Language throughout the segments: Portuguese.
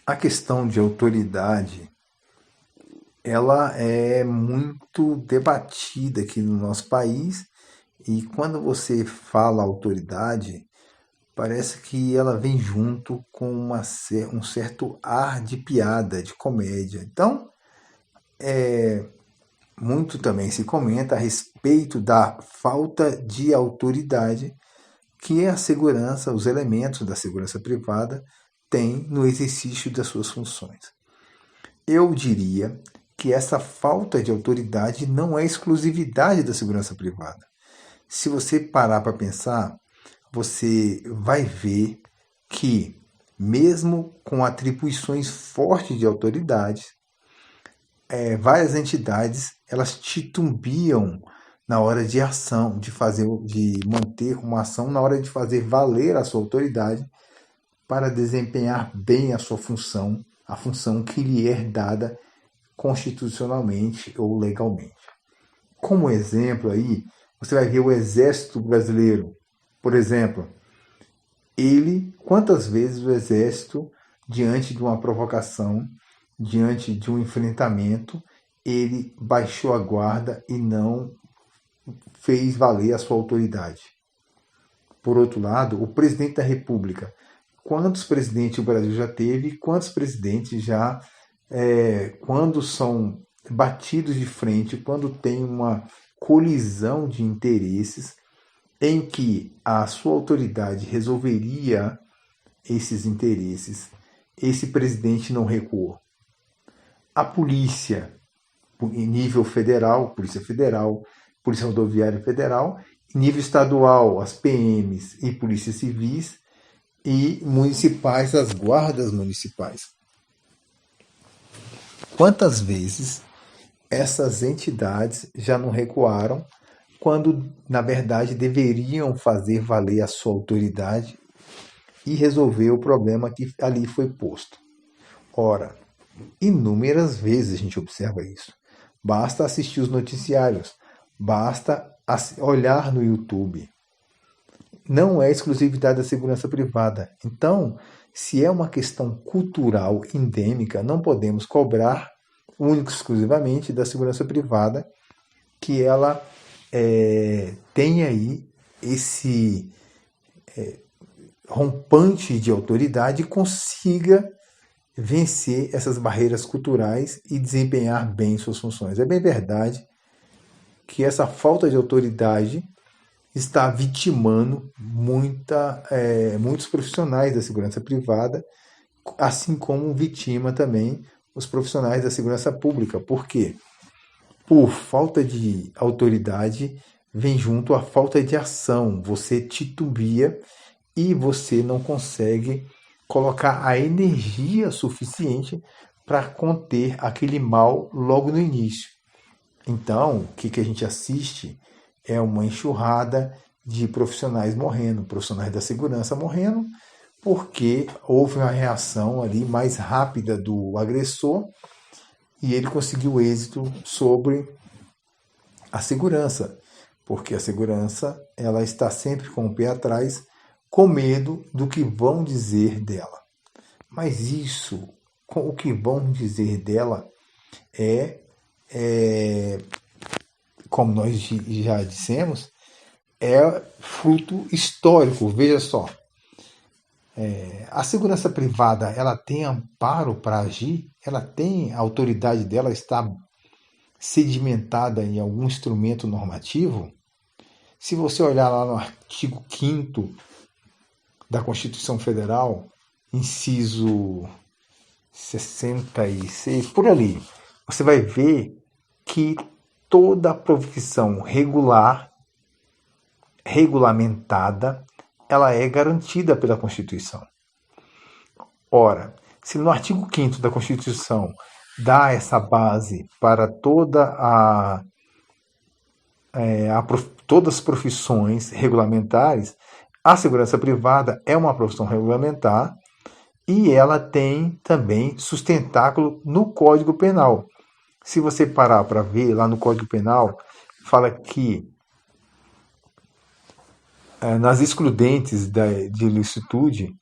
A questão de autoridade, ela é muito debatida aqui no nosso país e quando você fala autoridade, parece que ela vem junto com um certo ar de piada, de comédia. Então, muito também se comenta a respeito da falta de autoridade que a segurança, os elementos da segurança privada têm no exercício das suas funções. Eu diria que essa falta de autoridade não é exclusividade da segurança privada. Se você parar para pensar, você vai ver que, mesmo com atribuições fortes de autoridade, várias entidades elas titubeam na hora de ação, de manter uma ação, na hora de fazer valer a sua autoridade para desempenhar bem a sua função, a função que lhe é dada constitucionalmente ou legalmente. Como exemplo aí, você vai ver o Exército Brasileiro, por exemplo, quantas vezes o Exército, diante de uma provocação, diante de um enfrentamento, ele baixou a guarda e não fez valer a sua autoridade. Por outro lado, o presidente da República, quantos presidentes o Brasil já teve, quantos presidentes já, quando são batidos de frente, quando tem uma colisão de interesses em que a sua autoridade resolveria esses interesses, esse presidente não recuou. A polícia, em nível federal, Polícia Rodoviária Federal, em nível estadual, as PMs e polícias civis, e municipais, as guardas municipais. Quantas vezes essas entidades já não recuaram quando, na verdade, deveriam fazer valer a sua autoridade e resolver o problema que ali foi posto? Ora, inúmeras vezes a gente observa isso. Basta assistir os noticiários, basta olhar no YouTube. Não é exclusividade da segurança privada. Então, se é uma questão cultural endêmica, não podemos cobrar única e exclusivamente da segurança privada que ela tem aí esse rompante de autoridade e consiga vencer essas barreiras culturais e desempenhar bem suas funções. É bem verdade que essa falta de autoridade está vitimando muitos profissionais da segurança privada, assim como vitima também os profissionais da segurança pública. Por quê? Por falta de autoridade vem junto a falta de ação. Você titubia e você não consegue colocar a energia suficiente para conter aquele mal logo no início. Então, o que a gente assiste é uma enxurrada de profissionais morrendo, profissionais da segurança morrendo, porque houve uma reação ali mais rápida do agressor e ele conseguiu êxito sobre a segurança, porque a segurança ela está sempre com o pé atrás, com medo do que vão dizer dela. Mas isso, o que vão dizer dela é como nós já dissemos, é fruto histórico. Veja só, a segurança privada ela tem amparo para agir, ela tem a autoridade dela está sedimentada em algum instrumento normativo. Se você olhar lá no artigo 5º da Constituição Federal, inciso 66, por ali, você vai ver que toda profissão regulamentada, ela é garantida pela Constituição. Ora, se no artigo 5º da Constituição dá essa base para todas as profissões regulamentares, a segurança privada é uma profissão regulamentar e ela tem também sustentáculo no Código Penal. Se você parar para ver lá no Código Penal, fala que nas excludentes de ilicitude,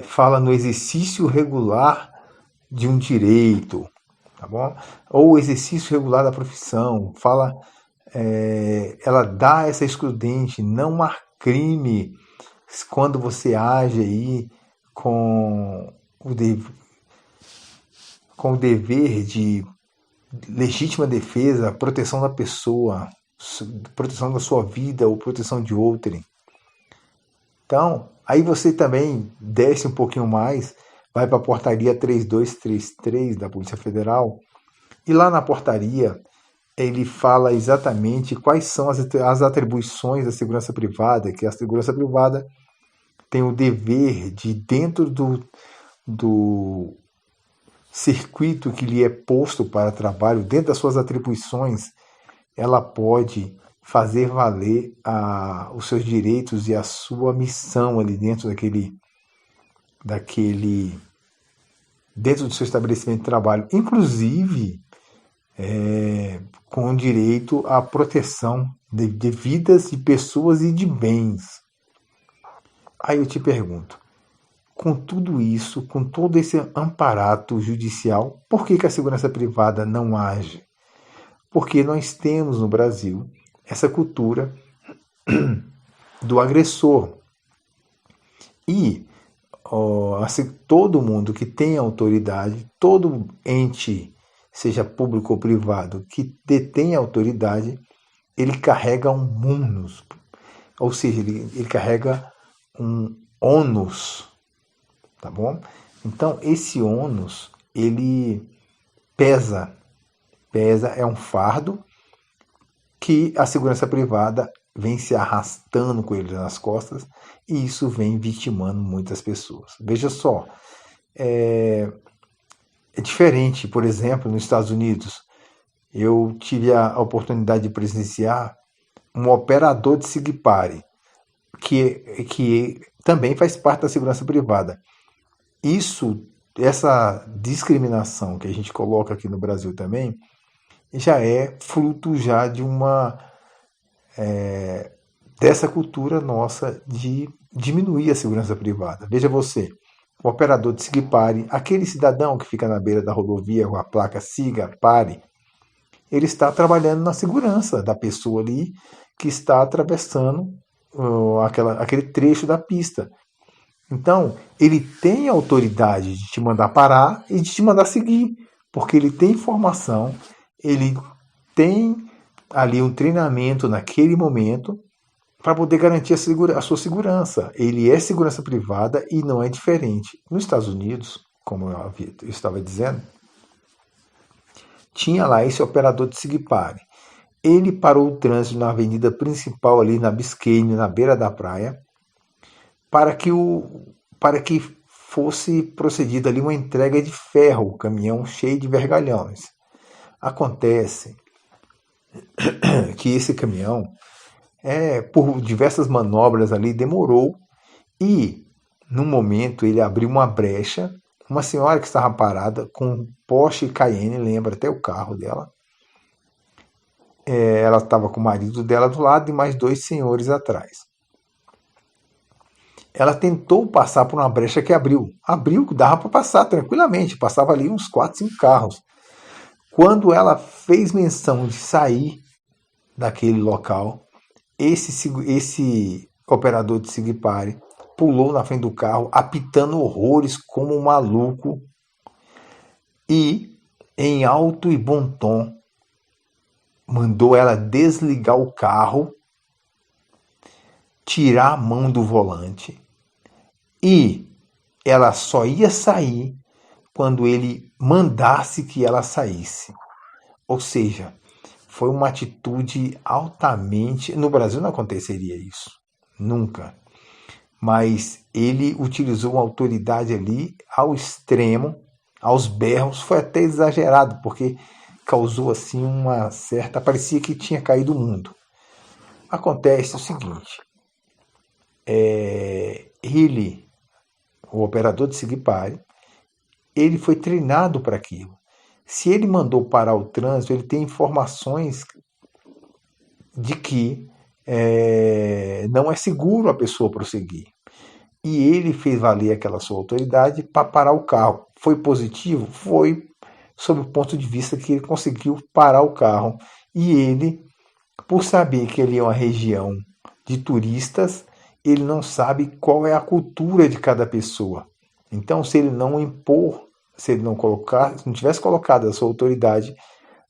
fala no exercício regular de um direito, tá bom? Ou exercício regular da profissão, ela dá essa excludente, não há crime quando você age aí com o, de, com o dever de legítima defesa, proteção da pessoa, proteção da sua vida ou proteção de outrem. Então, aí você também desce um pouquinho mais, vai para a portaria 3233 da Polícia Federal, e lá na portaria ele fala exatamente quais são as atribuições da segurança privada, que a segurança privada tem o dever de, dentro do circuito que lhe é posto para trabalho, dentro das suas atribuições, ela pode fazer valer os seus direitos e a sua missão ali dentro do seu estabelecimento de trabalho, inclusive com direito à proteção de vidas, de pessoas e de bens. Aí eu te pergunto, com tudo isso, com todo esse amparato judicial, por que a segurança privada não age? Porque nós temos no Brasil essa cultura do agressor. E assim, todo mundo que tem autoridade, todo ente, seja público ou privado, que detém autoridade, ele carrega um munus, ou seja, ele carrega um ônus, tá bom? Então, esse ônus, ele pesa, é um fardo que a segurança privada vem se arrastando com ele nas costas e isso vem vitimando muitas pessoas. Veja só, é diferente, por exemplo, nos Estados Unidos. Eu tive a oportunidade de presenciar um operador de SIGPARE, que também faz parte da segurança privada. Essa discriminação que a gente coloca aqui no Brasil também, já é fruto já de dessa cultura nossa de diminuir a segurança privada. Veja você, o operador de SIGPARE, aquele cidadão que fica na beira da rodovia com a placa Siga, Pare, ele está trabalhando na segurança da pessoa ali que está atravessando aquele trecho da pista. Então, ele tem a autoridade de te mandar parar e de te mandar seguir, porque ele tem informação, ele tem ali um treinamento naquele momento para poder garantir a sua segurança. Ele é segurança privada e não é diferente. Nos Estados Unidos, como eu estava dizendo, tinha lá esse operador de SIGPARE. Ele parou o trânsito na avenida principal ali na Biscayne, na beira da praia, para que fosse procedida ali uma entrega de ferro, o caminhão cheio de vergalhões. Acontece que esse caminhão, por diversas manobras ali, demorou e, no momento, ele abriu uma brecha. Uma senhora que estava parada com um Porsche Cayenne, lembra até o carro dela. Ela estava com o marido dela do lado e mais dois senhores atrás. Ela tentou passar por uma brecha que abriu. Abriu, dava para passar tranquilamente, passava ali uns 4, 5 carros. Quando ela fez menção de sair daquele local, esse operador de SIGPARE pulou na frente do carro, apitando horrores como um maluco e, em alto e bom tom, mandou ela desligar o carro, tirar a mão do volante e ela só ia sair quando ele mandasse que ela saísse. Ou seja, foi uma atitude altamente... No Brasil não aconteceria isso, nunca. Mas ele utilizou uma autoridade ali ao extremo, aos berros, foi até exagerado, porque causou assim uma certa... Parecia que tinha caído o mundo. Acontece o seguinte, ele, o operador de SIGPARE, ele foi treinado para aquilo. Se ele mandou parar o trânsito, ele tem informações de que não é seguro a pessoa prosseguir. E ele fez valer aquela sua autoridade para parar o carro. Foi positivo? Foi, sob o ponto de vista que ele conseguiu parar o carro. E ele, por saber que ele é uma região de turistas, ele não sabe qual é a cultura de cada pessoa. Então, se ele não impor, se ele não colocar, se não tivesse colocado a sua autoridade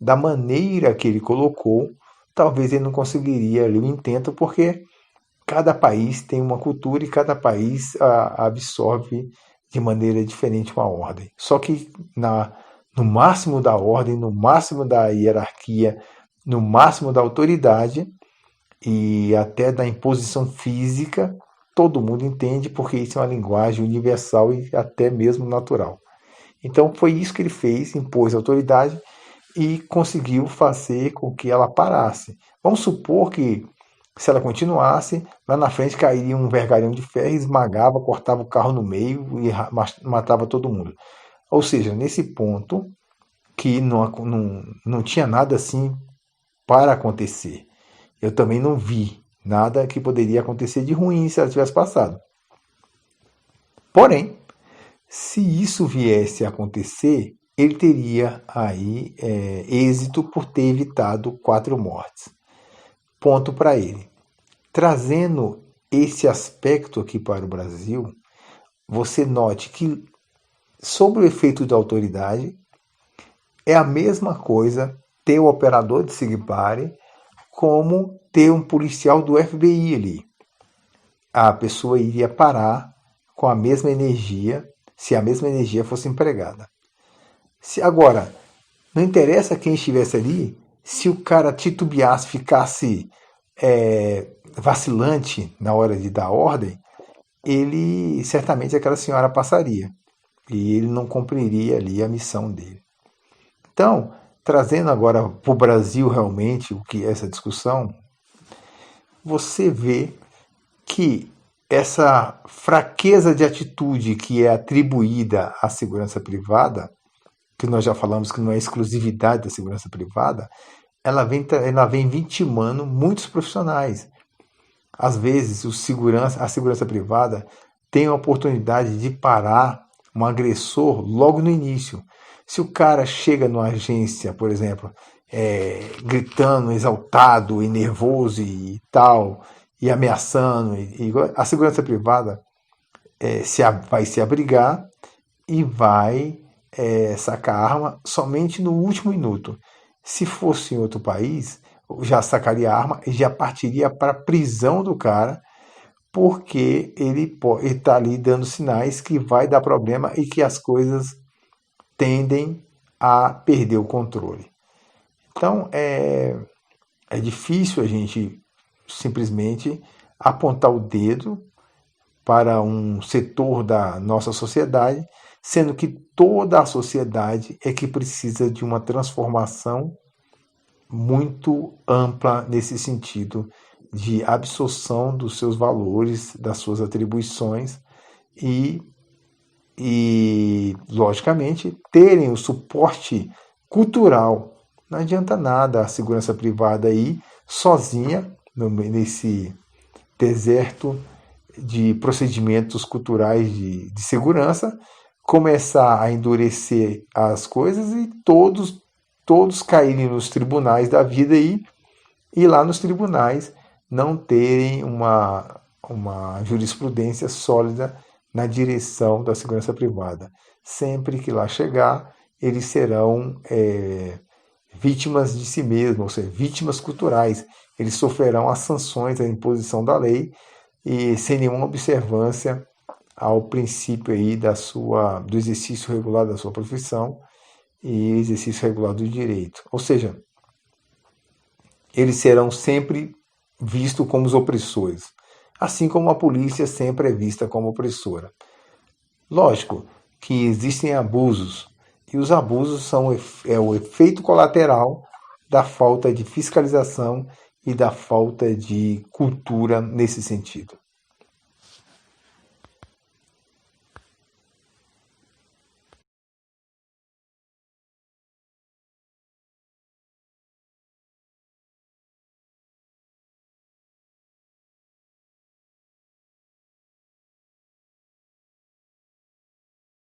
da maneira que ele colocou, talvez ele não conseguiria ali o intento, porque cada país tem uma cultura e cada país absorve de maneira diferente uma ordem. Só que no máximo da ordem, no máximo da hierarquia, no máximo da autoridade e até da imposição física, todo mundo entende, porque isso é uma linguagem universal e até mesmo natural. Então foi isso que ele fez, impôs autoridade e conseguiu fazer com que ela parasse. Vamos supor que, se ela continuasse, lá na frente cairia um vergalhão de ferro, esmagava, cortava o carro no meio e matava todo mundo. Ou seja, nesse ponto que não tinha nada assim para acontecer. Eu também não vi nada que poderia acontecer de ruim se ela tivesse passado. Porém, se isso viesse a acontecer, ele teria aí êxito por ter evitado 4 mortes. Ponto para ele. Trazendo esse aspecto aqui para o Brasil, você note que, sob o efeito da autoridade, é a mesma coisa ter o operador de SIGPARE como ter um policial do FBI ali. A pessoa iria parar com a mesma energia, se a mesma energia fosse empregada. Agora, não interessa quem estivesse ali, se o cara titubeasse, ficasse vacilante na hora de dar ordem, ele certamente aquela senhora passaria e ele não cumpriria ali a missão dele. Então, trazendo agora para o Brasil realmente o que é essa discussão, você vê que essa fraqueza de atitude que é atribuída à segurança privada, que nós já falamos que não é exclusividade da segurança privada, ela vem vitimando muitos profissionais. Às vezes, a segurança privada tem a oportunidade de parar um agressor logo no início. Se o cara chega numa agência, por exemplo, gritando, exaltado e nervoso e tal, e ameaçando, a segurança privada vai se abrigar e vai sacar a arma somente no último minuto. Se fosse em outro país, já sacaria a arma e já partiria para a prisão do cara, porque ele está ali dando sinais que vai dar problema e que as coisas tendem a perder o controle. Então é difícil a gente simplesmente apontar o dedo para um setor da nossa sociedade, sendo que toda a sociedade é que precisa de uma transformação muito ampla nesse sentido de absorção dos seus valores, das suas atribuições e logicamente, terem o suporte cultural. Não adianta nada a segurança privada aí sozinha nesse deserto de procedimentos culturais de segurança, começar a endurecer as coisas e todos caírem nos tribunais da vida aí, e lá nos tribunais não terem uma jurisprudência sólida na direção da segurança privada. Sempre que lá chegar, eles serão vítimas de si mesmos, ou seja, vítimas culturais. Eles sofrerão as sanções, a imposição da lei, e sem nenhuma observância ao princípio aí do exercício regular da sua profissão e exercício regular do direito. Ou seja, eles serão sempre vistos como os opressores, assim como a polícia sempre é vista como opressora. Lógico que existem abusos, e os abusos são o efeito colateral da falta de fiscalização e da falta de cultura nesse sentido.